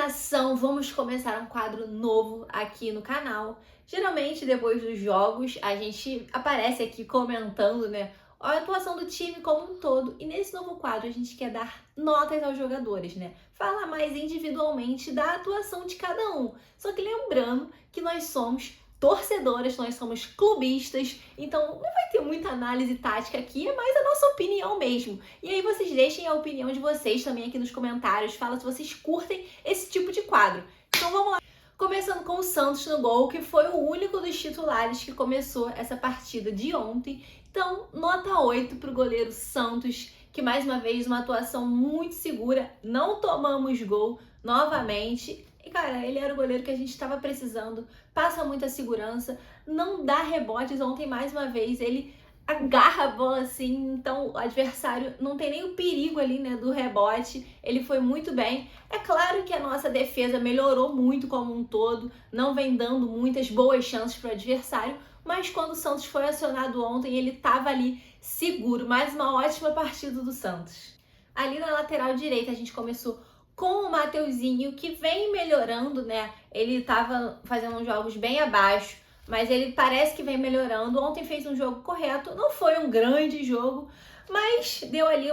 nação, vamos começar um quadro novo aqui no canal. Geralmente, depois dos jogos, a gente aparece aqui comentando, né, a atuação do time como um todo. E nesse novo quadro, a gente quer dar notas aos jogadores, né? Falar mais individualmente da atuação de cada um. Só que lembrando que nós somos torcedoras, nós somos clubistas, então não vai ter muita análise tática aqui, é mais a nossa opinião mesmo. E aí vocês deixem a opinião de vocês também aqui nos comentários, fala se vocês curtem esse tipo de quadro. Então vamos lá. Começando com o Santos no gol, que foi o único dos titulares que começou essa partida de ontem. Então, nota 8 para o goleiro Santos, que mais uma vez uma atuação muito segura, não tomamos gol novamente. E, cara, ele era o goleiro que a gente estava precisando, passa muita segurança, não dá rebotes. Ontem, mais uma vez, ele agarra a bola assim, então o adversário não tem nem o perigo ali, né, do rebote. Ele foi muito bem. É claro que a nossa defesa melhorou muito como um todo, não vem dando muitas boas chances para o adversário, mas quando o Santos foi acionado ontem, ele estava ali seguro. Mais uma ótima partida do Santos. Ali na lateral direita, a gente começou com o Mateuzinho, que vem melhorando, né? Ele estava fazendo uns jogos bem abaixo, mas ele parece que vem melhorando. Ontem fez um jogo correto, não foi um grande jogo, mas deu ali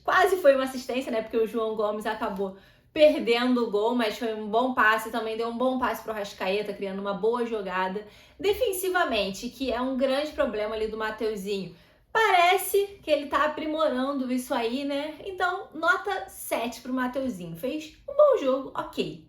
quase foi uma assistência, né? Porque o João Gomes acabou perdendo o gol, mas foi um bom passe, também deu um bom passe pro Arrascaeta, criando uma boa jogada. Defensivamente, que é um grande problema ali do Mateuzinho, parece que ele tá aprimorando isso aí, né? Então, nota 7 pro Mateuzinho. Fez um bom jogo, ok.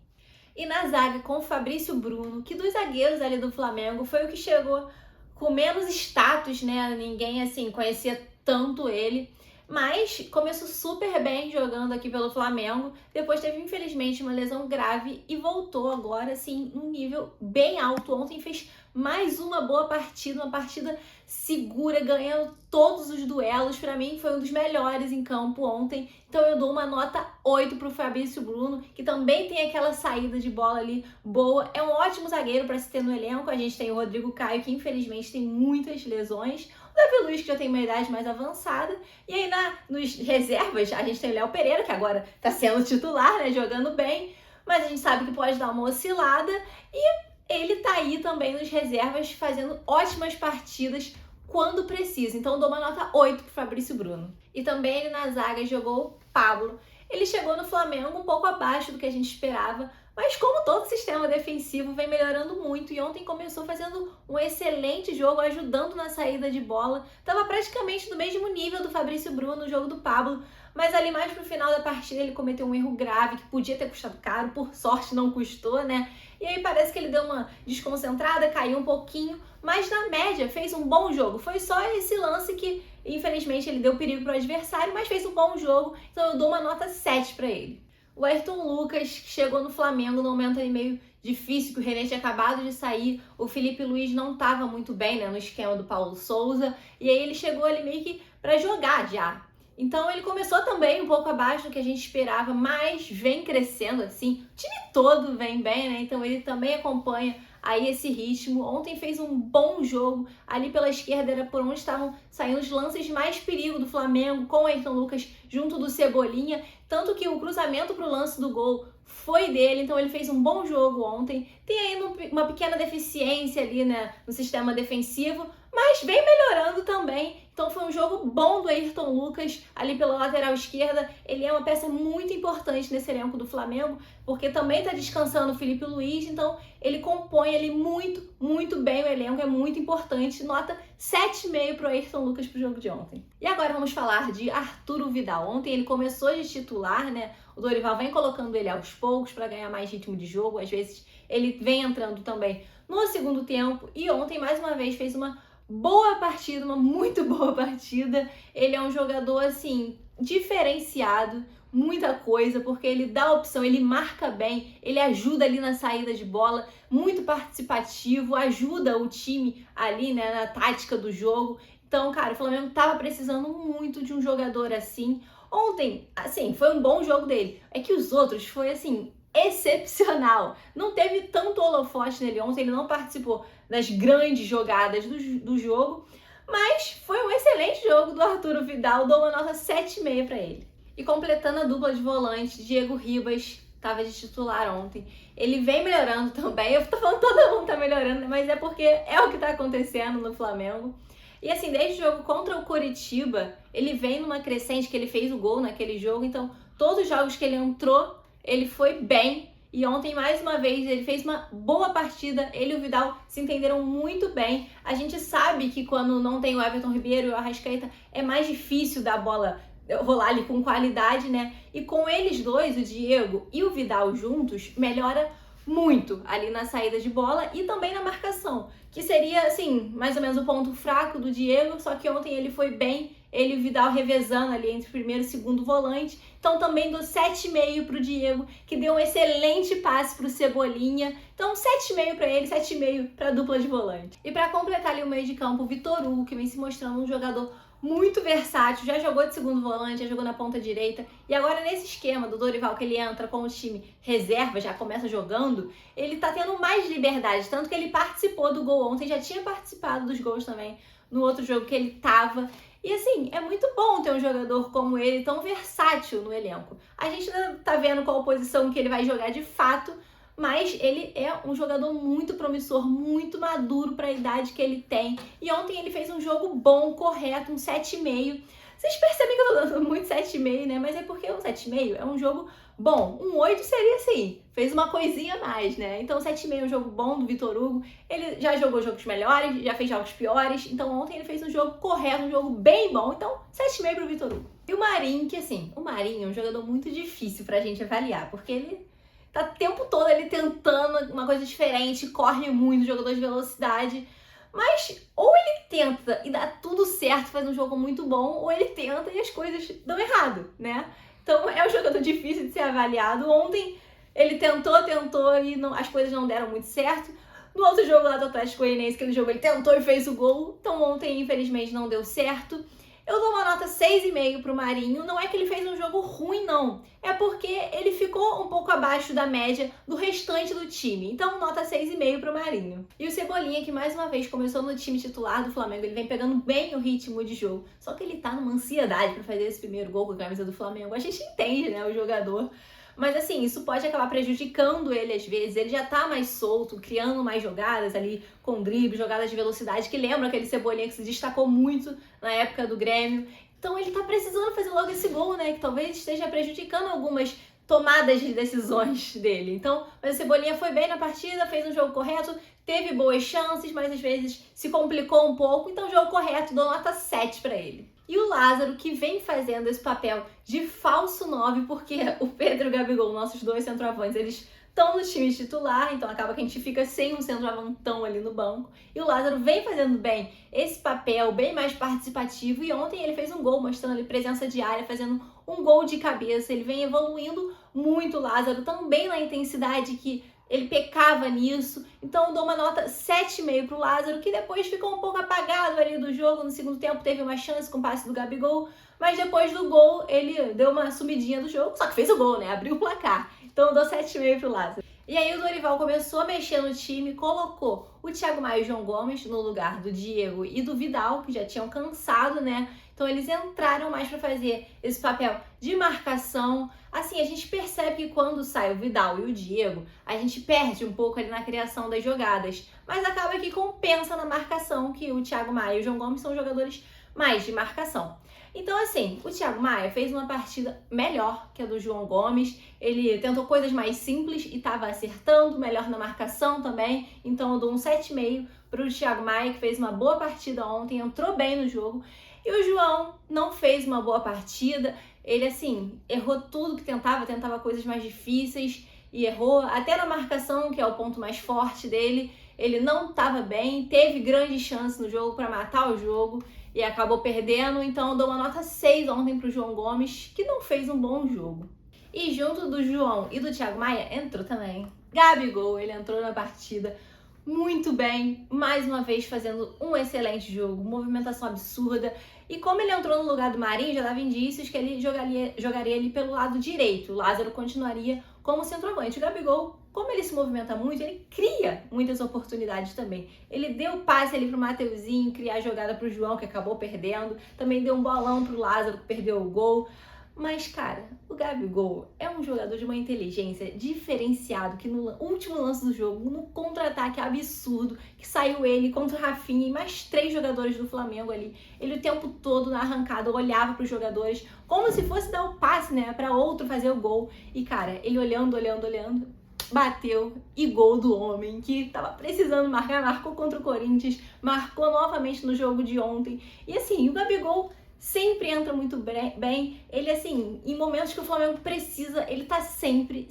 E na zaga, com o Fabrício Bruno, que dos zagueiros ali do Flamengo foi o que chegou com menos status, né? Ninguém, assim, conhecia tanto ele. Mas começou super bem jogando aqui pelo Flamengo. Depois teve, infelizmente, uma lesão grave e voltou agora, assim, num nível bem alto. Ontem fez mais uma boa partida, uma partida segura, ganhando todos os duelos. Para mim, foi um dos melhores em campo ontem. Então eu dou uma nota 8 pro Fabrício Bruno, que também tem aquela saída de bola ali boa. É um ótimo zagueiro para se ter no elenco. A gente tem o Rodrigo Caio, que infelizmente tem muitas lesões. O Davi Luiz, que já tem uma idade mais avançada. E aí nos reservas, a gente tem o Léo Pereira, que agora tá sendo titular, né, jogando bem. Mas a gente sabe que pode dar uma oscilada. E ele tá aí também nos reservas, fazendo ótimas partidas quando precisa. Então, dou uma nota 8 pro Fabrício Bruno. E também ele na zaga jogou o Pablo. Ele chegou no Flamengo um pouco abaixo do que a gente esperava, mas como todo sistema defensivo vem melhorando muito, e ontem começou fazendo um excelente jogo, ajudando na saída de bola. Tava praticamente do mesmo nível do Fabrício Bruno no jogo do Pablo, mas ali mais pro final da partida ele cometeu um erro grave que podia ter custado caro, por sorte não custou, né? E aí parece que ele deu uma desconcentrada, caiu um pouquinho, mas na média fez um bom jogo. Foi só esse lance que, infelizmente, ele deu perigo pro adversário, mas fez um bom jogo, então eu dou uma nota 7 para ele. O Ayrton Lucas chegou no Flamengo num momento aí meio difícil, que o René tinha acabado de sair, o Felipe Luiz não estava muito bem, né, no esquema do Paulo Souza, e aí ele chegou ali meio que para jogar já. Então ele começou também um pouco abaixo do que a gente esperava, mas vem crescendo assim, o time todo vem bem, né, então ele também acompanha aí esse ritmo. Ontem fez um bom jogo, ali pela esquerda era por onde estavam saindo os lances de mais perigo do Flamengo, com o Ayrton Lucas junto do Cebolinha, tanto que o cruzamento para o lance do gol foi dele, então ele fez um bom jogo ontem. Tem ainda uma pequena deficiência ali, né, no sistema defensivo, mas vem melhorando também. Então foi um jogo bom do Ayrton Lucas ali pela lateral esquerda. Ele é uma peça muito importante nesse elenco do Flamengo, porque também está descansando o Felipe Luiz, então ele compõe ali muito, muito bem o elenco, é muito importante. Nota 7,5 para o Ayrton Lucas pro jogo de ontem. E agora vamos falar de Arturo Vidal. Ontem ele começou de titular, né? O Dorival vem colocando ele aos poucos para ganhar mais ritmo de jogo. Às vezes ele vem entrando também no segundo tempo, e ontem mais uma vez fez uma boa partida, uma muito boa partida. Ele é um jogador, assim, diferenciado, muita coisa, porque ele dá opção, ele marca bem, ele ajuda ali na saída de bola, muito participativo, ajuda o time ali, né, na tática do jogo. Então, cara, o Flamengo tava precisando muito de um jogador assim. Ontem, assim, foi um bom jogo dele. É que os outros foi, assim, excepcional. Não teve tanto holofote nele ontem, ele não participou das grandes jogadas do jogo, mas foi um excelente jogo do Arturo Vidal, dou uma nota 7,5 para ele. E completando a dupla de volante, Diego Ribas estava de titular ontem. Ele vem melhorando também. Eu tô falando todo mundo tá melhorando, mas é porque é o que tá acontecendo no Flamengo. E assim, desde o jogo contra o Coritiba, ele vem numa crescente, que ele fez o gol naquele jogo. Então, todos os jogos que ele entrou, ele foi bem. E ontem, mais uma vez, ele fez uma boa partida. Ele e o Vidal se entenderam muito bem. A gente sabe que quando não tem o Everton Ribeiro e o Arrascaeta, é mais difícil da bola rolar ali com qualidade, né? E com eles dois, o Diego e o Vidal juntos, melhora muito ali na saída de bola e também na marcação, que seria, assim, mais ou menos o ponto fraco do Diego, só que ontem ele foi bem, ele e o Vidal revezando ali entre o primeiro e o segundo volante. Então também dou 7,5 pro Diego, que deu um excelente passe pro Cebolinha. Então 7,5 para ele, 7,5 para a dupla de volante. E para completar ali o meio de campo, o Vitor Hugo, que vem se mostrando um jogador muito versátil, já jogou de segundo volante, já jogou na ponta direita, e agora nesse esquema do Dorival, que ele entra com o time reserva, já começa jogando, ele tá tendo mais liberdade, tanto que ele participou do gol ontem, já tinha participado dos gols também no outro jogo que ele tava. E assim, é muito bom ter um jogador como ele, tão versátil no elenco. A gente ainda tá vendo qual posição que ele vai jogar de fato, mas ele é um jogador muito promissor, muito maduro para a idade que ele tem. E ontem ele fez um jogo bom, correto, um 7,5. Vocês percebem que eu tô dando muito 7,5, né? Mas é porque um 7,5 é um jogo bom. Um 8 seria assim, fez uma coisinha a mais, né? Então 7,5 é um jogo bom do Vitor Hugo. Ele já jogou jogos melhores, já fez jogos piores. Então ontem ele fez um jogo correto, um jogo bem bom. Então 7,5 pro Vitor Hugo. E o Marinho, que assim, o Marinho é um jogador muito difícil pra gente avaliar, porque ele tá o tempo todo ele tentando uma coisa diferente, corre muito, jogador de velocidade. Mas ou ele tenta e dá tudo certo, faz um jogo muito bom, ou ele tenta e as coisas dão errado, né? Então é um jogador difícil de ser avaliado. Ontem ele tentou e as coisas não deram muito certo. No outro jogo lá do Atlético Goianiense, aquele jogo ele tentou e fez o gol. Então ontem, infelizmente, não deu certo. Eu dou uma nota 6,5 pro Marinho. Não é que ele fez um jogo ruim, não. É porque ele ficou um pouco abaixo da média do restante do time. Então, nota 6,5 pro Marinho. E o Cebolinha, que mais uma vez começou no time titular do Flamengo. Ele vem pegando bem o ritmo de jogo. Só que ele tá numa ansiedade pra fazer esse primeiro gol com a camisa do Flamengo. A gente entende, né, o jogador. Mas assim, isso pode acabar prejudicando ele às vezes. Ele já tá mais solto, criando mais jogadas ali com drible, jogadas de velocidade, que lembra aquele Cebolinha que se destacou muito na época do Grêmio. Então ele tá precisando fazer logo esse gol, né? Que talvez esteja prejudicando algumas tomadas de decisões dele. Então, mas o Cebolinha foi bem na partida, fez um jogo correto, teve boas chances, mas às vezes se complicou um pouco. Então, jogo correto, dou nota 7 pra ele. E o Lázaro, que vem fazendo esse papel de falso 9, porque o Pedro e o Gabigol, nossos dois centroavantes, eles estão no time titular, então acaba que a gente fica sem um centroavantão ali no banco. E o Lázaro vem fazendo bem esse papel, bem mais participativo, e ontem ele fez um gol, mostrando ali presença de área, fazendo um gol de cabeça. Ele vem evoluindo muito, o Lázaro, também na intensidade que ele pecava nisso. Então eu dou uma nota 7,5 pro Lázaro, que depois ficou um pouco apagado ali do jogo. No segundo tempo teve uma chance com o passe do Gabigol, mas depois do gol ele deu uma sumidinha do jogo, só que fez o gol, né? Abriu o placar. Então eu dou 7,5 pro Lázaro. E aí o Dorival começou a mexer no time, colocou o Thiago Maia e o João Gomes no lugar do Diego e do Vidal, que já tinham cansado, né? Então eles entraram mais para fazer esse papel de marcação. Assim, a gente percebe que quando sai o Vidal e o Diego, a gente perde um pouco ali na criação das jogadas. Mas acaba que compensa na marcação, que o Thiago Maia e o João Gomes são jogadores mais de marcação. Então, assim, o Thiago Maia fez uma partida melhor que a do João Gomes. Ele tentou coisas mais simples e estava acertando, melhor na marcação também. Então, eu dou um 7,5 para o Thiago Maia, que fez uma boa partida ontem, entrou bem no jogo. E o João não fez uma boa partida. Ele, assim, errou tudo que tentava coisas mais difíceis e errou. Até na marcação, que é o ponto mais forte dele, ele não estava bem. Teve grandes chances no jogo para matar o jogo e acabou perdendo. Então, eu dou uma nota 6 ontem pro João Gomes, que não fez um bom jogo. E junto do João e do Thiago Maia, entrou também Gabigol. Ele entrou na partida muito bem, mais uma vez fazendo um excelente jogo, movimentação absurda. E como ele entrou no lugar do Marinho, já dava indícios que ele jogaria ali pelo lado direito. O Lázaro continuaria como centroavante. O Gabigol, como ele se movimenta muito, ele cria muitas oportunidades também. Ele deu passe ali pro Mateuzinho, criar jogada pro João, que acabou perdendo. Também deu um bolão pro Lázaro, que perdeu o gol. Mas, cara, o Gabigol é um jogador de uma inteligência diferenciado que no último lance do jogo, no contra-ataque absurdo, que saiu ele contra o Rafinha e mais 3 jogadores do Flamengo ali. Ele o tempo todo na arrancada olhava para os jogadores como se fosse dar o passe, né, para outro fazer o gol. E, cara, ele olhando, bateu e gol do homem que tava precisando marcar, marcou contra o Corinthians, marcou novamente no jogo de ontem. E assim, o Gabigol sempre entra muito bem. Ele, assim, em momentos que o Flamengo precisa, ele tá sempre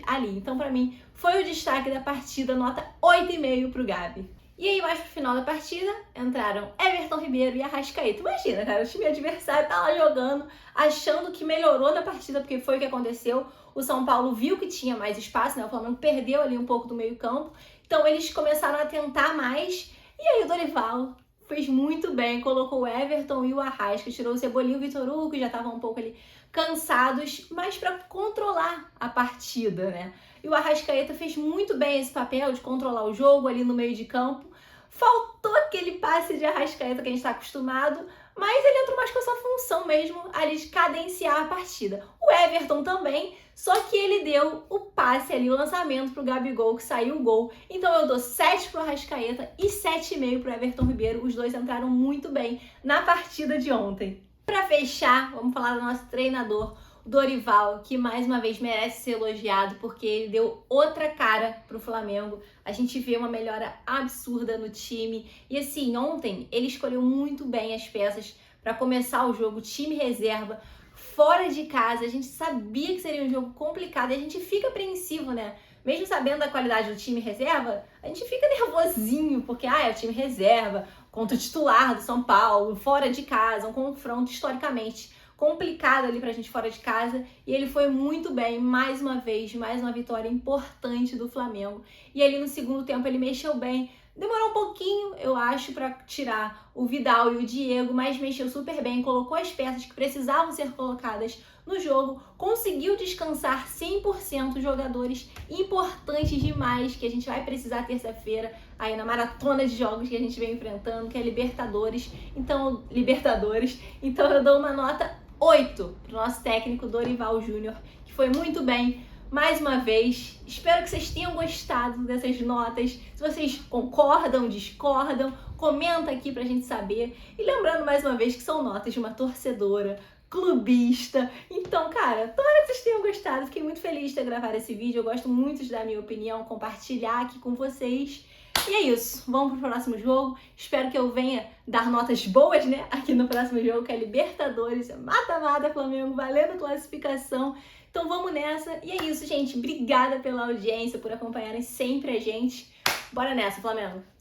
ali. Então, pra mim, foi o destaque da partida, nota 8,5 pro Gabi. E aí, mais pro final da partida, entraram Everton Ribeiro e Arrascaeta. Imagina, cara, o time adversário tá lá jogando, achando que melhorou na partida, porque foi o que aconteceu. O São Paulo viu que tinha mais espaço, né? O Flamengo perdeu ali um pouco do meio campo. Então, eles começaram a tentar mais. E aí, o Dorival fez muito bem, colocou o Everton e o Arrasca, tirou o Cebolinha e o Vitor Hugo, que já estavam um pouco ali cansados, mas para controlar a partida, né? E o Arrascaeta fez muito bem esse papel de controlar o jogo ali no meio de campo. Faltou aquele passe de Arrascaeta que a gente está acostumado, mas ele entrou mais com essa função mesmo ali de cadenciar a partida. O Everton também, só que ele deu o passe ali, o lançamento pro Gabigol, que saiu o gol. Então eu dou 7 pro Arrascaeta e 7,5 pro Everton Ribeiro. Os dois entraram muito bem na partida de ontem. Para fechar, vamos falar do nosso treinador, o Dorival, que mais uma vez merece ser elogiado porque ele deu outra cara pro Flamengo. A gente vê uma melhora absurda no time. E assim, ontem ele escolheu muito bem as peças para começar o jogo, time reserva, fora de casa. A gente sabia que seria um jogo complicado e a gente fica apreensivo, né? Mesmo sabendo da qualidade do time reserva, a gente fica nervosinho, porque é o time reserva contra o titular do São Paulo, fora de casa, um confronto historicamente complicado ali pra gente fora de casa, e ele foi muito bem, mais uma vez, mais uma vitória importante do Flamengo. E ali no segundo tempo ele mexeu bem, demorou um pouquinho, eu acho, para tirar o Vidal e o Diego, mas mexeu super bem, colocou as peças que precisavam ser colocadas no jogo, conseguiu descansar 100% jogadores importantes demais que a gente vai precisar terça-feira aí na maratona de jogos que a gente vem enfrentando, que é Libertadores. Então eu dou uma nota 8 pro nosso técnico Dorival Júnior, que foi muito bem mais uma vez. Espero que vocês tenham gostado dessas notas. Se vocês concordam, discordam, comenta aqui pra gente saber. E lembrando mais uma vez que são notas de uma torcedora, clubista. Então, cara, tomara que vocês tenham gostado. Fiquei muito feliz de ter gravado esse vídeo. Eu gosto muito de dar minha opinião, compartilhar aqui com vocês. E é isso, vamos pro próximo jogo. Espero que eu venha dar notas boas, né? Aqui no próximo jogo, que é Libertadores, mata-mata, Flamengo, valendo classificação. Então vamos nessa. E é isso, gente. Obrigada pela audiência, por acompanharem sempre a gente. Bora nessa, Flamengo!